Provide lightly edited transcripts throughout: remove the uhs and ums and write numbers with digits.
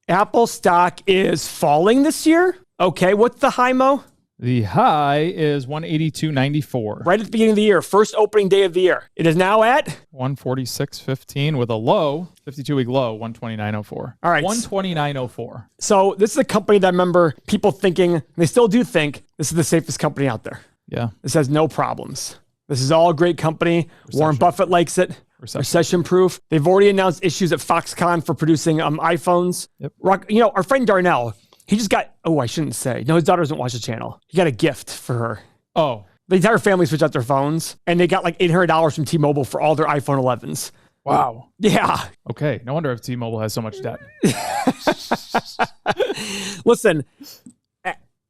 Apple stock is falling this year. Okay, what's the high, Mo? The high is 182.94. Right at the beginning of the year, first opening day of the year. It is now at 146.15 with a low, 52-week low, 129.04. All right. 129.04. So this is a company that I remember people thinking, they still do think, this is the safest company out there. Yeah. This has no problems. This is all a great company. Warren Buffett likes it. Recession proof. They've already announced issues at Foxconn for producing iPhones. Yep. Our friend Darnell, he just got, I shouldn't say. No, his daughter doesn't watch the channel. He got a gift for her. Oh. The entire family switched out their phones, and they got like $800 from T-Mobile for all their iPhone 11s. Wow. Yeah. Okay. No wonder if T-Mobile has so much debt. Listen,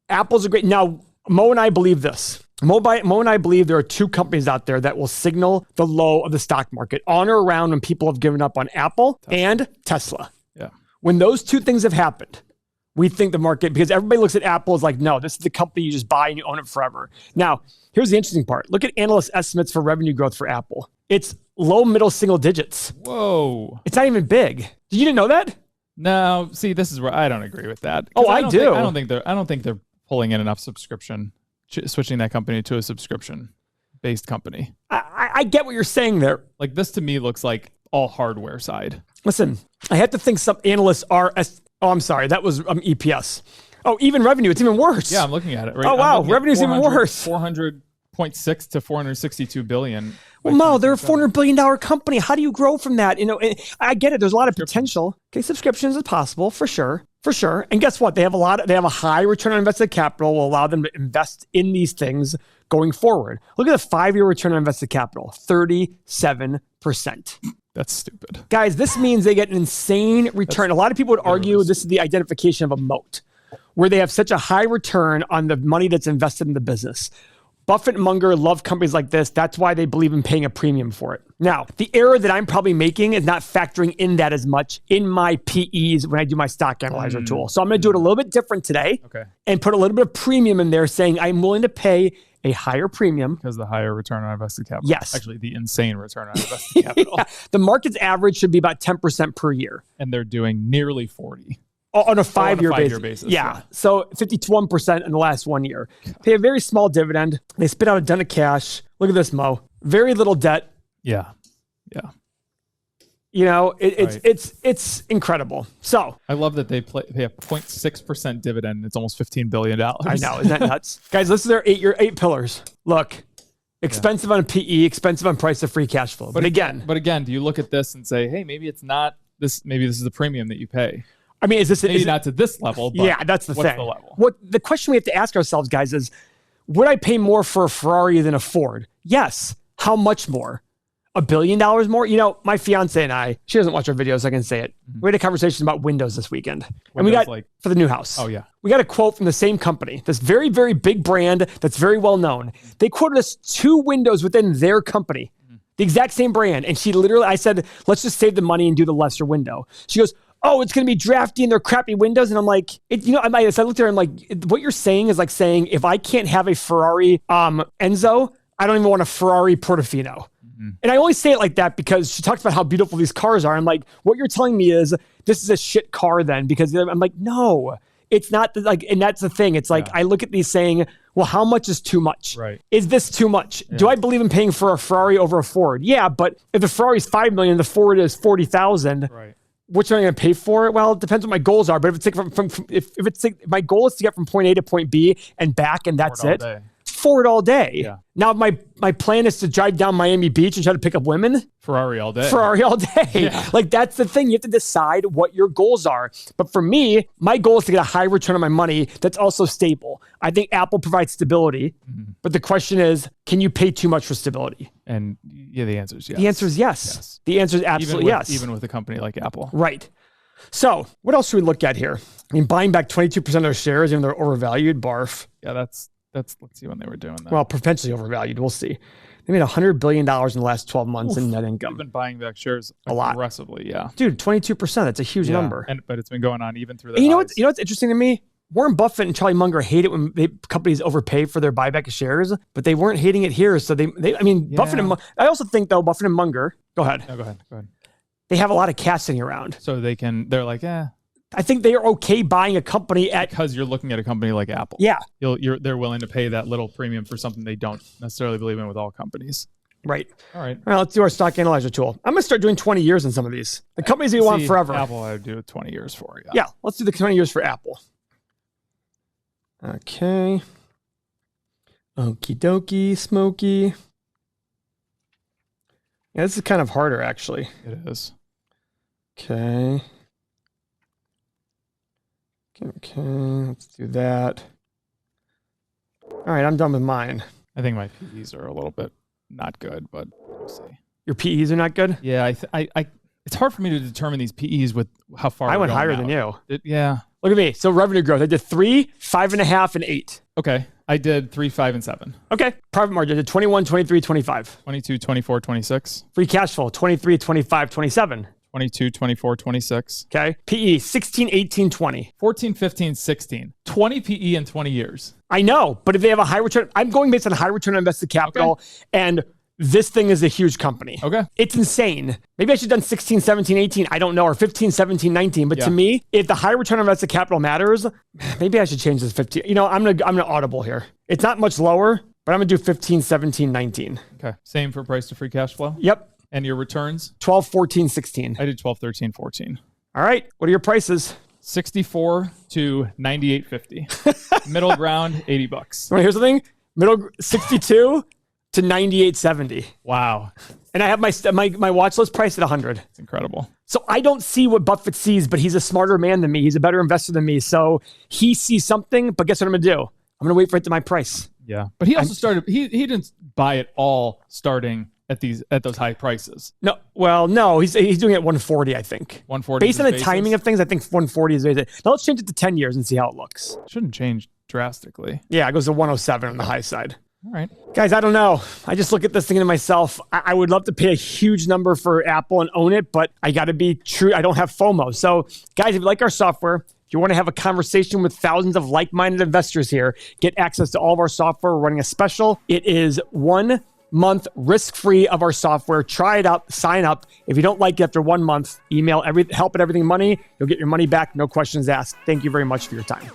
Apple's a great... Now, Mo and I believe this. Mo and I believe there are two companies out there that will signal the low of the stock market on or around when people have given up on Apple and Tesla. Yeah. When those two things have happened, we think the market, because everybody looks at Apple as like, no, this is the company you just buy and you own it forever. Now, here's the interesting part. Look at analyst estimates for revenue growth for Apple. It's low, middle single digits. Whoa. It's not even big. You didn't know that? No. See, this is where I don't agree with that. Oh, I do. I don't think they're pulling in enough subscription, switching that company to a subscription-based company. I get what you're saying there. Like, this to me looks like all hardware side. Listen, I have to think some analysts are... I'm sorry. That was EPS. Oh, even revenue. It's even worse. Yeah, I'm looking at it. Right. Oh, wow. Revenue's even worse. 400.6 to 462 billion. Well, Mo, they're a $400 billion company. How do you grow from that? I get it. There's a lot of potential. Okay, subscriptions is possible for sure. For sure. And guess what? They have a high return on invested capital, will allow them to invest in these things going forward. Look at the 5-year return on invested capital, 37%. That's stupid. Guys, this means they get an insane return. A lot of people would argue this is the identification of a moat, where they have such a high return on the money that's invested in the business. Buffett and Munger love companies like this. That's why they believe in paying a premium for it. Now, the error that I'm probably making is not factoring in that as much in my PEs when I do my stock analyzer tool. So I'm going to do it a little bit different today and put a little bit of premium in there saying I'm willing to pay a higher premium. Because the higher return on invested capital. Yes. Actually, the insane return on invested capital. Yeah. The market's average should be about 10% per year. And they're doing nearly 40. On a five-year basis. Yeah. So 51% in the last 1 year. Pay a very small dividend. They spit out a ton of cash. Look at this, Mo. Very little debt. Yeah. It's incredible. So I love that they pay a 0.6% dividend. It's almost $15 billion. I know. Isn't that nuts? Guys, this is their 8 pillars. Look, expensive on PE, expensive on price of free cash flow. But again, do you look at this and say, hey, maybe it's not this, maybe this is the premium that you pay? I mean, is maybe not to this level, but yeah, that's the thing. What's the level? The question we have to ask ourselves, guys, is would I pay more for a Ferrari than a Ford? Yes. How much more? $1 billion more? My fiance and I, she doesn't watch our videos, so I can say it. We had a conversation about Windows this weekend. And we got, for the new house. Oh, yeah. We got a quote from the same company, this very, very big brand that's very well known. They quoted us 2 windows within their company, the exact same brand. And I said, let's just save the money and do the lesser window. She goes, oh, it's going to be drafty and they're crappy windows. And I'm like, I looked at her and I'm like, what you're saying is like saying, if I can't have a Ferrari Enzo, I don't even want a Ferrari Portofino. And I only say it like that because she talks about how beautiful these cars are. I'm like, what you're telling me is this is a shit car then? Because I'm like, no, it's not and that's the thing. It's like, I look at these saying, well, how much is too much? Right. Is this too much? Yeah. Do I believe in paying for a Ferrari over a Ford? Yeah, but if the Ferrari is $5 million, the Ford is $40,000. Right. Which am I going to pay for it? Well, it depends what my goals are. But if it's like if my goal is to get from point A to point B and back, and that's it. Ford all day. Yeah. Now my plan is to drive down Miami Beach and try to pick up women. Ferrari all day. Yeah. Like that's the thing. You have to decide what your goals are. But for me, my goal is to get a high return on my money that's also stable. I think Apple provides stability. But the question is, can you pay too much for stability? And yeah, the answer is yes. The answer is yes. The answer is absolutely yes. Even with a company like Apple. Right. So what else should we look at here? I mean, buying back 22% of their shares, even though they're overvalued, barf. Yeah, let's see when they were doing that. Well, potentially overvalued. We'll see. They made $100 billion in the last 12 months in net income. They've been buying back shares a lot. Aggressively, yeah. Dude, 22%. That's a huge number. But it's been going on even through the You know what's interesting to me? Warren Buffett and Charlie Munger hate it when companies overpay for their buyback of shares, but they weren't hating it here. So Buffett and I also think though, Buffett and Munger, go ahead. No, go ahead. They have a lot of cash sitting around. So they're like, I think they are okay buying a company at. Because you're looking at a company like Apple. Yeah. They're willing to pay that little premium for something they don't necessarily believe in with all companies. Right. All right. All right, let's do our stock analyzer tool. I'm going to start doing 20 years in some of these. The companies we want forever. Apple, I would do 20 years for. Yeah, let's do the 20 years for Apple. Okay. Okie dokie, Smokey. Yeah, this is kind of harder, actually. It is. Okay. Okay, let's do that. All right, I'm done with mine. I think my PEs are a little bit not good, but we'll see. Your PEs are not good? Yeah, it's hard for me to determine these PEs with how far I went higher out. than you. Yeah. Look at me. So revenue growth, I did 3, 5.5, and 8. Okay. I did 3, 5, and 7. Okay. Profit margin, I did 21, 23, 25. 22, 24, 26. Free cash flow, 23, 25, 27. 22, 24, 26. Okay. PE, 16, 18, 20. 14, 15, 16. 20 PE in 20 years. I know, but if they have a high return, I'm going based on high return on invested capital, and this thing is a huge company. Okay. It's insane. Maybe I should have done 16, 17, 18. I don't know, or 15, 17, 19. But to me, if the high return on invested capital matters, maybe I should change this 15. You know, I'm gonna audible here. It's not much lower, but I'm gonna do 15, 17, 19. Okay. Same for price to free cash flow? Yep. And your returns? 12, 14, 16. I did 12, 13, 14. All right. What are your prices? 64 to 98.50. Middle ground, $80. You want to hear something? Middle 62 to 98.70. Wow. And I have my watch list price at 100. It's incredible. So I don't see what Buffett sees, but he's a smarter man than me. He's a better investor than me. So he sees something, but guess what I'm going to do? I'm going to wait for it to my price. Yeah. But he also started, he didn't buy it all starting at those high prices. No, well, no, he's doing it at 140, I think. 140. Based on the timing of things, I think 140 is basic. Now let's change it to 10 years and see how it looks. Shouldn't change drastically. Yeah, it goes to 107 on the high side. All right. Guys, I don't know. I just look at this thing to myself. I would love to pay a huge number for Apple and own it, but I got to be true. I don't have FOMO. So guys, if you like our software, if you want to have a conversation with thousands of like-minded investors here, get access to all of our software. We're running a special. It is 1 month risk-free of our software. Try it out, sign up. If you don't like it after 1 month, email help@everythingmoney. You'll get your money back. No questions asked. Thank you very much for your time.